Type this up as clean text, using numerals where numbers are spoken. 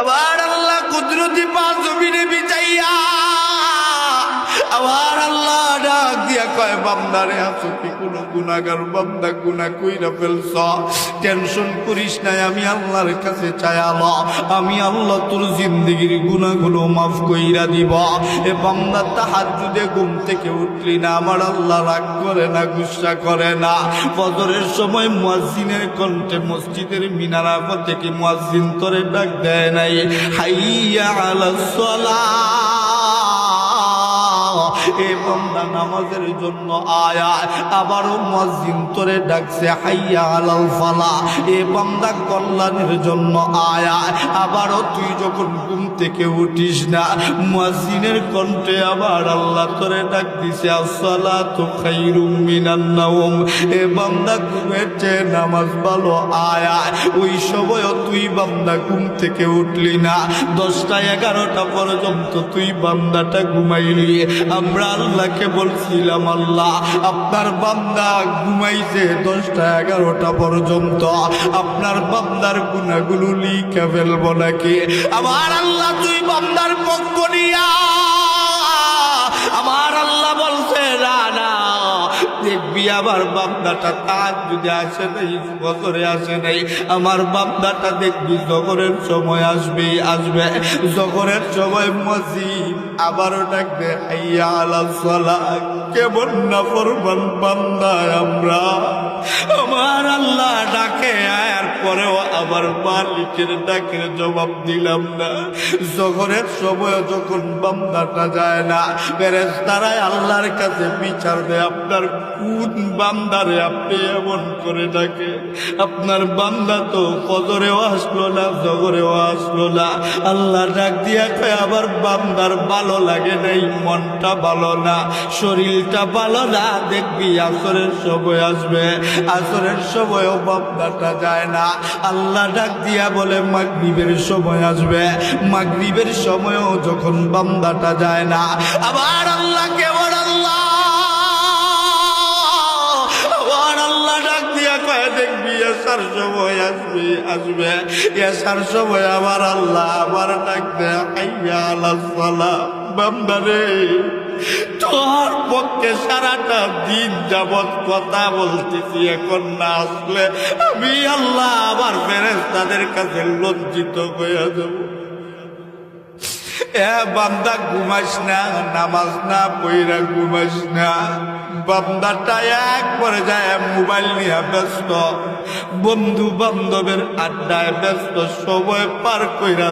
আবার আল্লাহ কুদরতি পাঁচ জমিনে বিছাইয়া আবার আল্লাহ ডাক দিয়া কয় বান্দারে আছো কি কোন গুনাহগার বান্দা গুনাহ কইরা ফেলছ টেনশন করিস না আমি আল্লাহর কাছে চাইলা আমি আল্লাহ তোর জিন্দেগীর গুনাহগুলো মাফ কইরা দিব এ বান্দা তাহাজ্জুদে ঘুম থেকে উঠলি না আমার আল্লাহ রাগ করে না গুসা করে না ফজরের সময় মুয়াজ্জিনের কণ্ঠে মসজিদের মিনারা থেকে মুয়াজ্জিন তোরে ডাক দেয় নাই হাইয়া আলাস সালাহ এ বান্দা নামাজের জন্য আয়া আবারও মুয়াজ্জিন তোরে ডাকছে হাইয়া আলাল ফালাহ এ বান্দা কল্যাণের জন্য আয়া আবারও তুই যখন ঘুম থেকে উঠিস না মুয়াজ্জিনের কণ্ঠে আবার আল্লাহ তোরে ডাক দিছে আসসালাতু খায়রুম মিনান নাওম এ বান্দা ঘুমের চেয়ে নামাজ ভালো আয়া ওই সময় তুই বান্দা ঘুম থেকে উঠলি না 10টা 11টা পর্যন্ত তুই বান্দাটা ঘুমাইলি আমরা আল্লাহকে বলছিলাম আল্লাহ আপনার বান্দা ঘুমাইছে 10টা 11টা পর্যন্ত আপনার বান্দার গুনাহগুলো লিখে ফেলবো নাকি আমার আল্লাহ তুই বান্দার পক্ষ নিয়া আমার আল্লাহ বলছে না দেখবি আমার বান্দাটা তাহাজ্জুদে আসে নাই ফজরে আসে নাই আমার বান্দাটা দেখবি জোহরের সময় আসবে জোহরের সময় মুয়াজ্জিন আবারও ডাকবে হাইয়া আলাস সালাহ কেমন নাফরমান বান্দা আমরা আমার আল্লাহ ডাকে আয়ার পরেও আবার মালিকের ডাকের জবাব দিলাম না জোহরের সময় যখন বান্দাটা যায় না ফেরেশতারা আল্লাহর কাছে বিচার দেয় আপনার কোন বান্দারে আপনি এমন করে ডাকে আপনার বান্দা তো ফজরেও আসলো না জোহরেও আসলো না আল্লাহ ডাক দিয়া কয় আবার বান্দার ভালো লাগে নাই মনটা ভালো না শরীরটা ভালো না দেখবি আসরের সময় আসবে আসরের সময়ও বান্দাটা যায় না আল্লাহ ডাক দিয়া বলে মাগরিবের সময় আসবে মাগরিবের সময়ও যখন বান্দাটা যায় না আবার আল্লাহ কেবল আল্লাহ ডাক দিয়া কয় দেখবি এসার সময় আসবে এসার সময় আবার আল্লাহ আবার ডাক দেয় হাইয়া আলাস সালাহ বান্দারে তোর পক্ষে সারাটা দিন যাবৎ কথা বলতেছি এখন না আসলে আমি আল্লাহ আবার ফেরেশতাদের কাছে লজ্জিত হয়ে যাব এ বান্দা ঘুমাস না নামাজ না পইরা ঘুমাস না বান্দাটা এক পরে যায় মোবাইল নিয়ে ব্যস্ত বন্ধু বান্ধবের আড্ডায় ব্যস্ত সময় পার কইরা